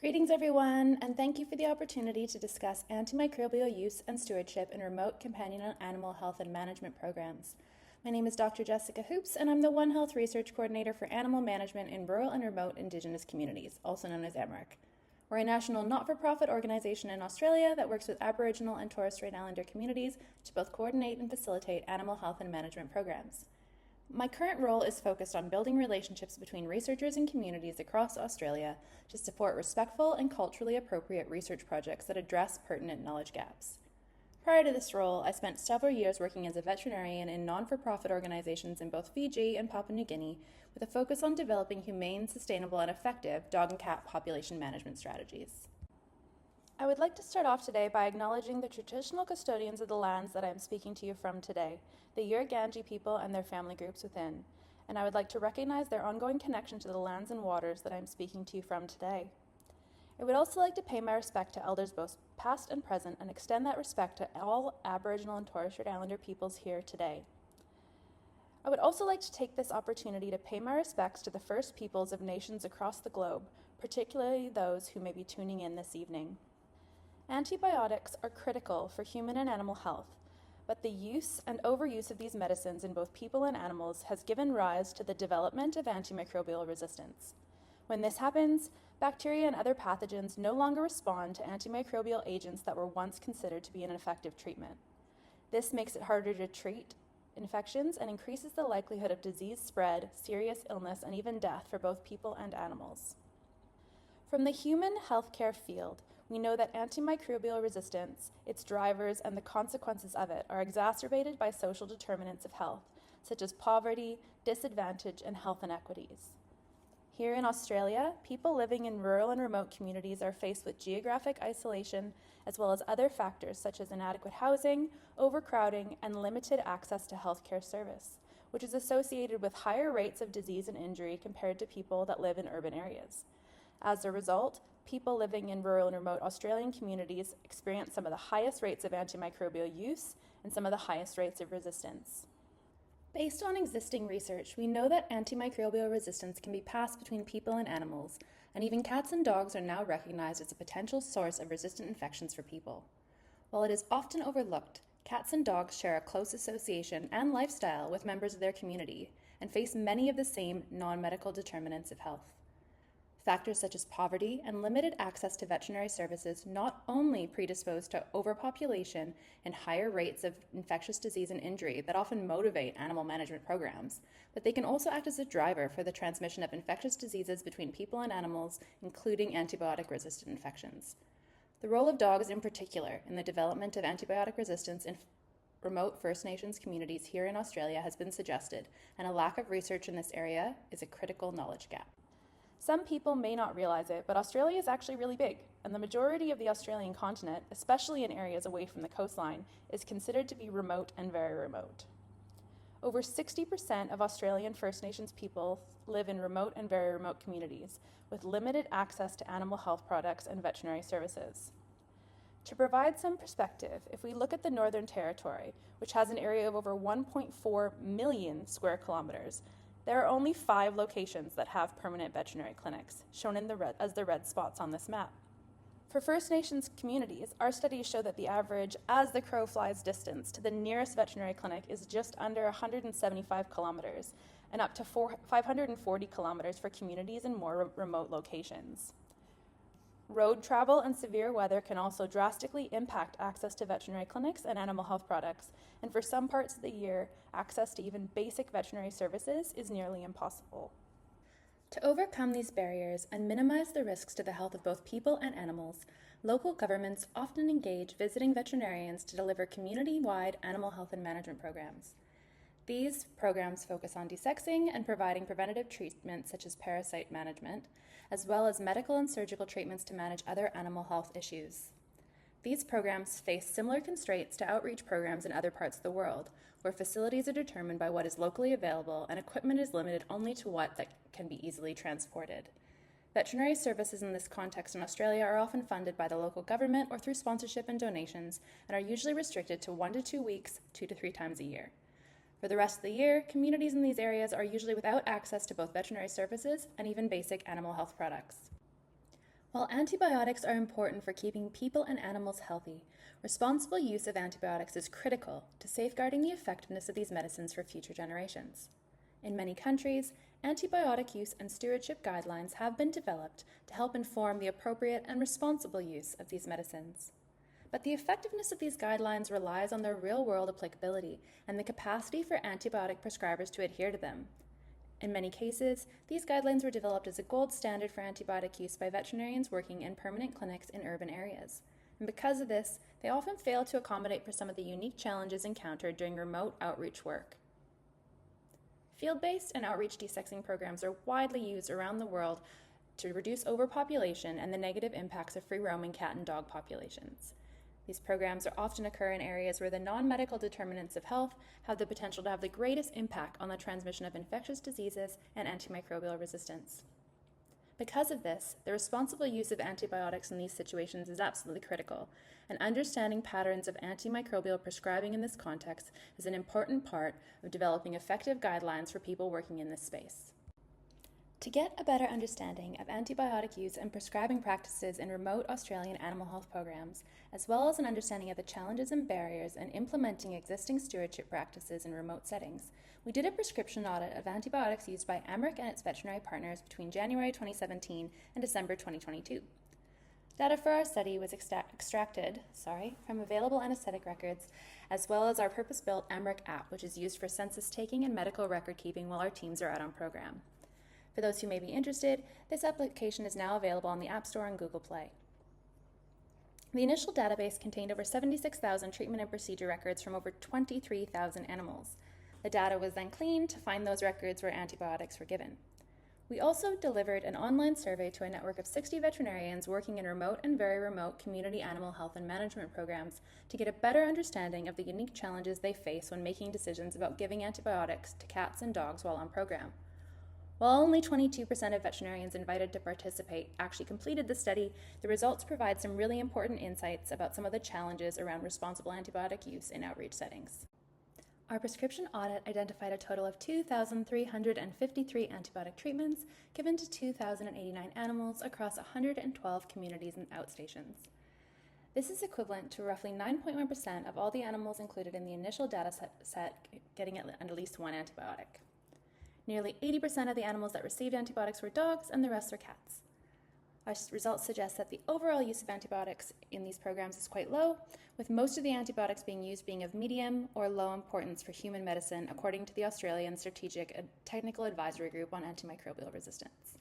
Greetings everyone, and thank you for the opportunity to discuss antimicrobial use and stewardship in remote companion animal health and management programs. My name is Dr. Jessica Hoops, and I'm the One Health Research Coordinator for Animal Management in Rural and Remote Indigenous Communities, also known as AMRRIC. We're a national not-for-profit organization in Australia that works with Aboriginal and Torres Strait Islander communities to both coordinate and facilitate animal health and management programs. My current role is focused on building relationships between researchers and communities across Australia to support respectful and culturally appropriate research projects that address pertinent knowledge gaps. Prior to this role, I spent several years working as a veterinarian in non-for-profit organizations in both Fiji and Papua New Guinea with a focus on developing humane, sustainable, and effective dog and cat population management strategies. I would like to start off today by acknowledging the traditional custodians of the lands that I am speaking to you from today, the Yurganji people and their family groups within, and I would like to recognize their ongoing connection to the lands and waters that I am speaking to you from today. I would also like to pay my respect to elders both past and present and extend that respect to all Aboriginal and Torres Strait Islander peoples here today. I would also like to take this opportunity to pay my respects to the First Peoples of nations across the globe, particularly those who may be tuning in this evening. Antibiotics are critical for human and animal health, but the use and overuse of these medicines in both people and animals has given rise to the development of antimicrobial resistance. When this happens, bacteria and other pathogens no longer respond to antimicrobial agents that were once considered to be an effective treatment. This makes it harder to treat infections and increases the likelihood of disease spread, serious illness, and even death for both people and animals. From the human healthcare field, we know that antimicrobial resistance, its drivers, and the consequences of it are exacerbated by social determinants of health, such as poverty, disadvantage, and health inequities. Here in Australia, people living in rural and remote communities are faced with geographic isolation, as well as other factors such as inadequate housing, overcrowding, and limited access to healthcare service, which is associated with higher rates of disease and injury compared to people that live in urban areas. As a result, people living in rural and remote Australian communities experience some of the highest rates of antimicrobial use and some of the highest rates of resistance. Based on existing research, we know that antimicrobial resistance can be passed between people and animals, and even cats and dogs are now recognized as a potential source of resistant infections for people. While it is often overlooked, cats and dogs share a close association and lifestyle with members of their community and face many of the same non-medical determinants of health. Factors such as poverty and limited access to veterinary services not only predispose to overpopulation and higher rates of infectious disease and injury that often motivate animal management programs, but they can also act as a driver for the transmission of infectious diseases between people and animals, including antibiotic-resistant infections. The role of dogs in particular in the development of antibiotic resistance in remote First Nations communities here in Australia has been suggested, and a lack of research in this area is a critical knowledge gap. Some people may not realize it, but Australia is actually really big, and the majority of the Australian continent, especially in areas away from the coastline, is considered to be remote and very remote. Over 60% of Australian First Nations people live in remote and very remote communities, with limited access to animal health products and veterinary services. To provide some perspective, if we look at the Northern Territory, which has an area of over 1.4 million square kilometers, there are only 5 locations that have permanent veterinary clinics, shown as the red spots on this map. For First Nations communities, our studies show that the average as the crow flies distance to the nearest veterinary clinic is just under 175 kilometers and up to 540 kilometers for communities in more remote locations. Road travel and severe weather can also drastically impact access to veterinary clinics and animal health products, and for some parts of the year, access to even basic veterinary services is nearly impossible. To overcome these barriers and minimize the risks to the health of both people and animals, local governments often engage visiting veterinarians to deliver community-wide animal health and management programs. These programs focus on desexing and providing preventative treatments such as parasite management, as well as medical and surgical treatments to manage other animal health issues. These programs face similar constraints to outreach programs in other parts of the world, where facilities are determined by what is locally available and equipment is limited only to what that can be easily transported. Veterinary services in this context in Australia are often funded by the local government or through sponsorship and donations, and are usually restricted to 1 to 2 weeks, 2 to 3 times a year. For the rest of the year, communities in these areas are usually without access to both veterinary services and even basic animal health products. While antibiotics are important for keeping people and animals healthy, responsible use of antibiotics is critical to safeguarding the effectiveness of these medicines for future generations. In many countries, antibiotic use and stewardship guidelines have been developed to help inform the appropriate and responsible use of these medicines. But the effectiveness of these guidelines relies on their real-world applicability and the capacity for antibiotic prescribers to adhere to them. In many cases, these guidelines were developed as a gold standard for antibiotic use by veterinarians working in permanent clinics in urban areas. And because of this, they often fail to accommodate for some of the unique challenges encountered during remote outreach work. Field-based and outreach desexing programs are widely used around the world to reduce overpopulation and the negative impacts of free-roaming cat and dog populations. These programs often occur in areas where the non-medical determinants of health have the potential to have the greatest impact on the transmission of infectious diseases and antimicrobial resistance. Because of this, the responsible use of antibiotics in these situations is absolutely critical, and understanding patterns of antimicrobial prescribing in this context is an important part of developing effective guidelines for people working in this space. To get a better understanding of antibiotic use and prescribing practices in remote Australian animal health programs, as well as an understanding of the challenges and barriers in implementing existing stewardship practices in remote settings, we did a prescription audit of antibiotics used by AMRRIC and its veterinary partners between January 2017 and December 2022. Data for our study was extracted from available anesthetic records, as well as our purpose-built AMRRIC app, which is used for census taking and medical record keeping while our teams are out on program. For those who may be interested, this application is now available on the App Store and Google Play. The initial database contained over 76,000 treatment and procedure records from over 23,000 animals. The data was then cleaned to find those records where antibiotics were given. We also delivered an online survey to a network of 60 veterinarians working in remote and very remote community animal health and management programs to get a better understanding of the unique challenges they face when making decisions about giving antibiotics to cats and dogs while on program. While only 22% of veterinarians invited to participate actually completed the study, the results provide some really important insights about some of the challenges around responsible antibiotic use in outreach settings. Our prescription audit identified a total of 2,353 antibiotic treatments given to 2,089 animals across 112 communities and outstations. This is equivalent to roughly 9.1% of all the animals included in the initial data set getting at least one antibiotic. Nearly 80% of the animals that received antibiotics were dogs, and the rest were cats. Our results suggest that the overall use of antibiotics in these programs is quite low, with most of the antibiotics being used being of medium or low importance for human medicine, according to the Australian Strategic and Technical Advisory Group on Antimicrobial Resistance.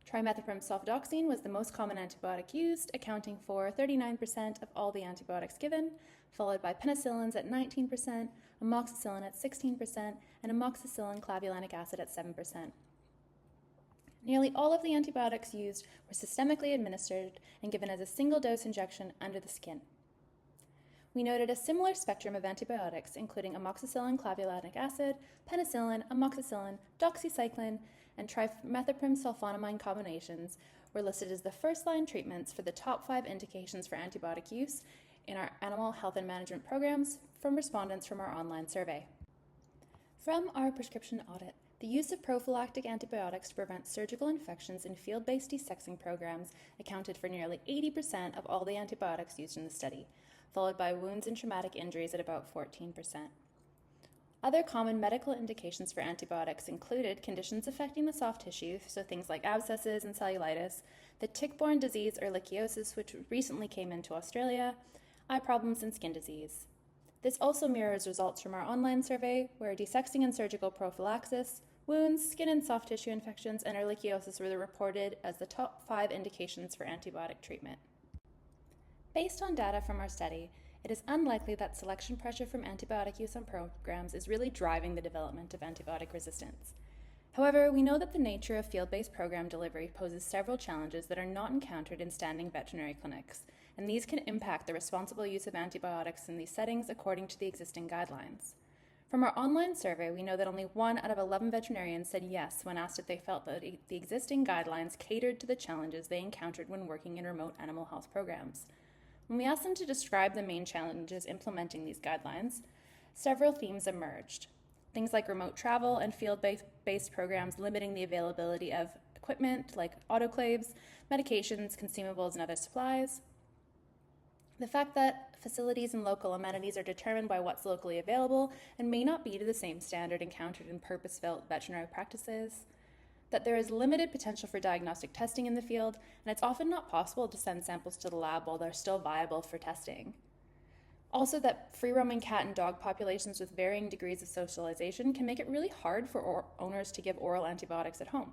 Trimethoprim sulfadoxine was the most common antibiotic used, accounting for 39% of all the antibiotics given, followed by penicillins at 19%, amoxicillin at 16%, and amoxicillin clavulanic acid at 7%. Nearly all of the antibiotics used were systemically administered and given as a single-dose injection under the skin. We noted a similar spectrum of antibiotics, including amoxicillin clavulanic acid, penicillin, amoxicillin, doxycycline, and trimethoprim sulfonamide combinations were listed as the first-line treatments for the top 5 indications for antibiotic use in our animal health and management programs from respondents from our online survey. From our prescription audit, the use of prophylactic antibiotics to prevent surgical infections in field-based desexing programs accounted for nearly 80% of all the antibiotics used in the study, followed by wounds and traumatic injuries at about 14%. Other common medical indications for antibiotics included conditions affecting the soft tissue, so things like abscesses and cellulitis, the tick-borne disease ehrlichiosis, which recently came into Australia, eye problems, and skin disease. This also mirrors results from our online survey, where desexing and surgical prophylaxis, wounds, skin and soft tissue infections, and ehrlichiosis were reported as the top 5 indications for antibiotic treatment. Based on data from our study, it is unlikely that selection pressure from antibiotic use on programs is really driving the development of antibiotic resistance. However, we know that the nature of field-based program delivery poses several challenges that are not encountered in standing veterinary clinics, and these can impact the responsible use of antibiotics in these settings according to the existing guidelines. From our online survey, we know that only 1 out of 11 veterinarians said yes when asked if they felt that the existing guidelines catered to the challenges they encountered when working in remote animal health programs. When we asked them to describe the main challenges implementing these guidelines, several themes emerged. Things like remote travel and field-based programs limiting the availability of equipment like autoclaves, medications, consumables, and other supplies. The fact that facilities and local amenities are determined by what's locally available and may not be to the same standard encountered in purpose-built veterinary practices. That there is limited potential for diagnostic testing in the field, and it's often not possible to send samples to the lab while they're still viable for testing. Also, that free-roaming cat and dog populations with varying degrees of socialization can make it really hard for owners to give oral antibiotics at home.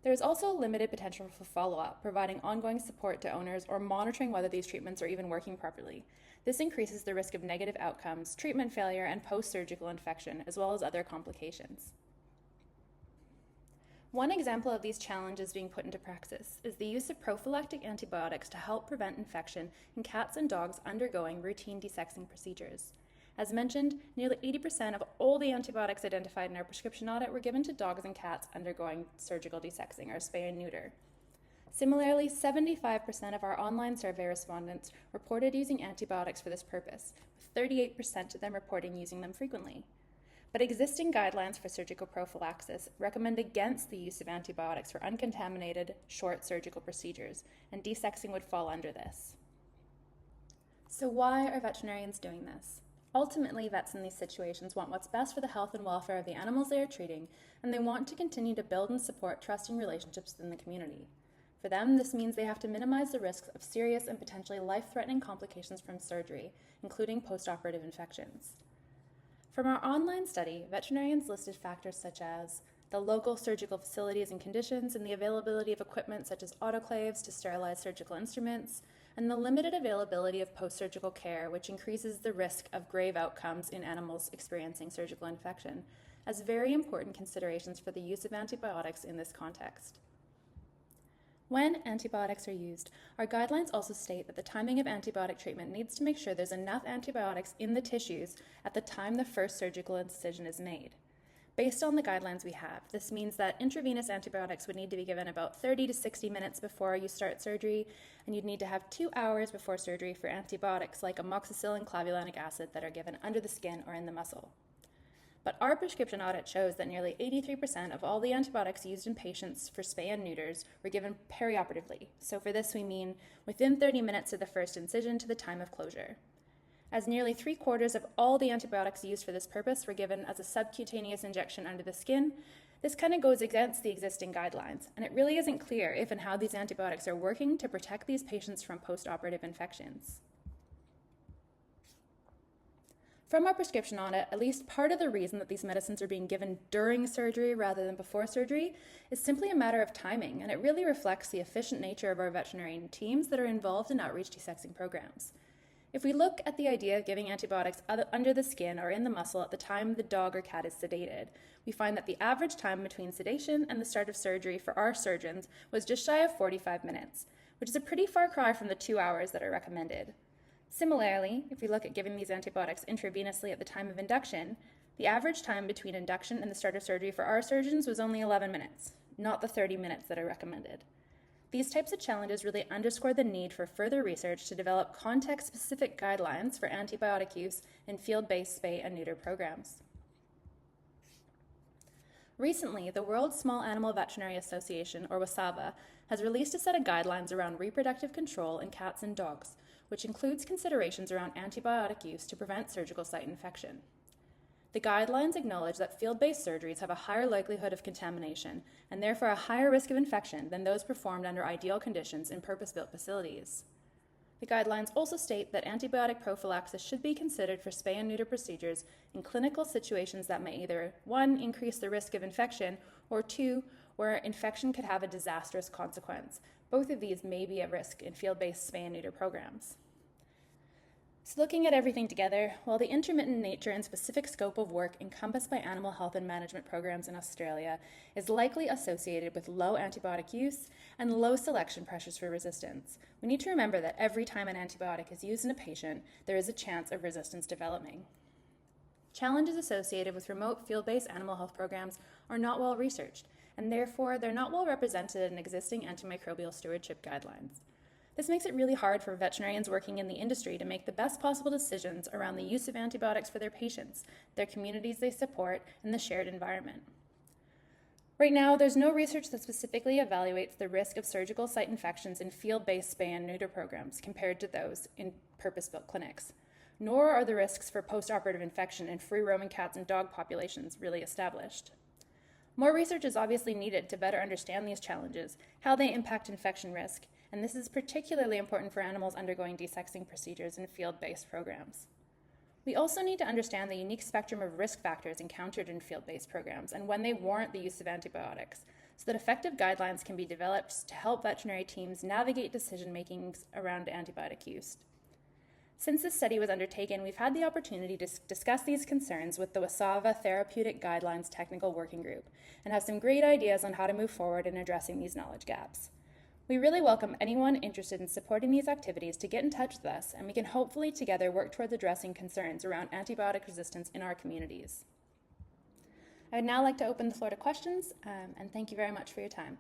There is also limited potential for follow-up, providing ongoing support to owners or monitoring whether these treatments are even working properly. This increases the risk of negative outcomes, treatment failure, and post-surgical infection, as well as other complications. One example of these challenges being put into practice is the use of prophylactic antibiotics to help prevent infection in cats and dogs undergoing routine desexing procedures. As mentioned, nearly 80% of all the antibiotics identified in our prescription audit were given to dogs and cats undergoing surgical desexing, or spay and neuter. Similarly, 75% of our online survey respondents reported using antibiotics for this purpose, with 38% of them reporting using them frequently. But existing guidelines for surgical prophylaxis recommend against the use of antibiotics for uncontaminated, short surgical procedures, and desexing would fall under this. So why are veterinarians doing this? Ultimately, vets in these situations want what's best for the health and welfare of the animals they are treating, and they want to continue to build and support trusting relationships within the community. For them, this means they have to minimize the risks of serious and potentially life-threatening complications from surgery, including post-operative infections. From our online study, veterinarians listed factors such as the local surgical facilities and conditions and the availability of equipment such as autoclaves to sterilize surgical instruments, and the limited availability of post-surgical care, which increases the risk of grave outcomes in animals experiencing surgical infection, as very important considerations for the use of antibiotics in this context. When antibiotics are used, our guidelines also state that the timing of antibiotic treatment needs to make sure there's enough antibiotics in the tissues at the time the first surgical incision is made. Based on the guidelines we have, this means that intravenous antibiotics would need to be given about 30 to 60 minutes before you start surgery, and you'd need to have 2 hours before surgery for antibiotics like amoxicillin and clavulanic acid that are given under the skin or in the muscle. But our prescription audit shows that nearly 83% of all the antibiotics used in patients for spay and neuters were given perioperatively. So for this we mean within 30 minutes of the first incision to the time of closure. As nearly 3/4 of all the antibiotics used for this purpose were given as a subcutaneous injection under the skin, this kind of goes against the existing guidelines, and it really isn't clear if and how these antibiotics are working to protect these patients from post-operative infections. From our prescription audit, at least part of the reason that these medicines are being given during surgery rather than before surgery is simply a matter of timing, and it really reflects the efficient nature of our veterinarian teams that are involved in outreach desexing programs. If we look at the idea of giving antibiotics under the skin or in the muscle at the time the dog or cat is sedated, we find that the average time between sedation and the start of surgery for our surgeons was just shy of 45 minutes, which is a pretty far cry from the 2 hours that are recommended. Similarly, if we look at giving these antibiotics intravenously at the time of induction, the average time between induction and the start of surgery for our surgeons was only 11 minutes, not the 30 minutes that are recommended. These types of challenges really underscore the need for further research to develop context-specific guidelines for antibiotic use in field-based spay and neuter programs. Recently, the World Small Animal Veterinary Association, or WSAVA, has released a set of guidelines around reproductive control in cats and dogs, which includes considerations around antibiotic use to prevent surgical site infection. The guidelines acknowledge that field-based surgeries have a higher likelihood of contamination and therefore a higher risk of infection than those performed under ideal conditions in purpose-built facilities. The guidelines also state that antibiotic prophylaxis should be considered for spay and neuter procedures in clinical situations that may either 1, increase the risk of infection, or 2, where infection could have a disastrous consequence. Both of these may be at risk in field-based spay and neuter programs. So looking at everything together, while the intermittent nature and specific scope of work encompassed by animal health and management programs in Australia is likely associated with low antibiotic use and low selection pressures for resistance, we need to remember that every time an antibiotic is used in a patient, there is a chance of resistance developing. Challenges associated with remote field-based animal health programs are not well researched, and therefore they're not well represented in existing antimicrobial stewardship guidelines. This makes it really hard for veterinarians working in the industry to make the best possible decisions around the use of antibiotics for their patients, their communities they support, and the shared environment. Right now, there's no research that specifically evaluates the risk of surgical site infections in field-based spay and neuter programs compared to those in purpose-built clinics, nor are the risks for post-operative infection in free-roaming cats and dog populations really established. More research is obviously needed to better understand these challenges, how they impact infection risk, and this is particularly important for animals undergoing desexing procedures in field-based programs. We also need to understand the unique spectrum of risk factors encountered in field-based programs and when they warrant the use of antibiotics, so that effective guidelines can be developed to help veterinary teams navigate decision-making around antibiotic use. Since this study was undertaken, we've had the opportunity to discuss these concerns with the WSAVA Therapeutic Guidelines Technical Working Group and have some great ideas on how to move forward in addressing these knowledge gaps. We really welcome anyone interested in supporting these activities to get in touch with us, and we can hopefully together work towards addressing concerns around antibiotic resistance in our communities. I would now like to open the floor to questions, and thank you very much for your time.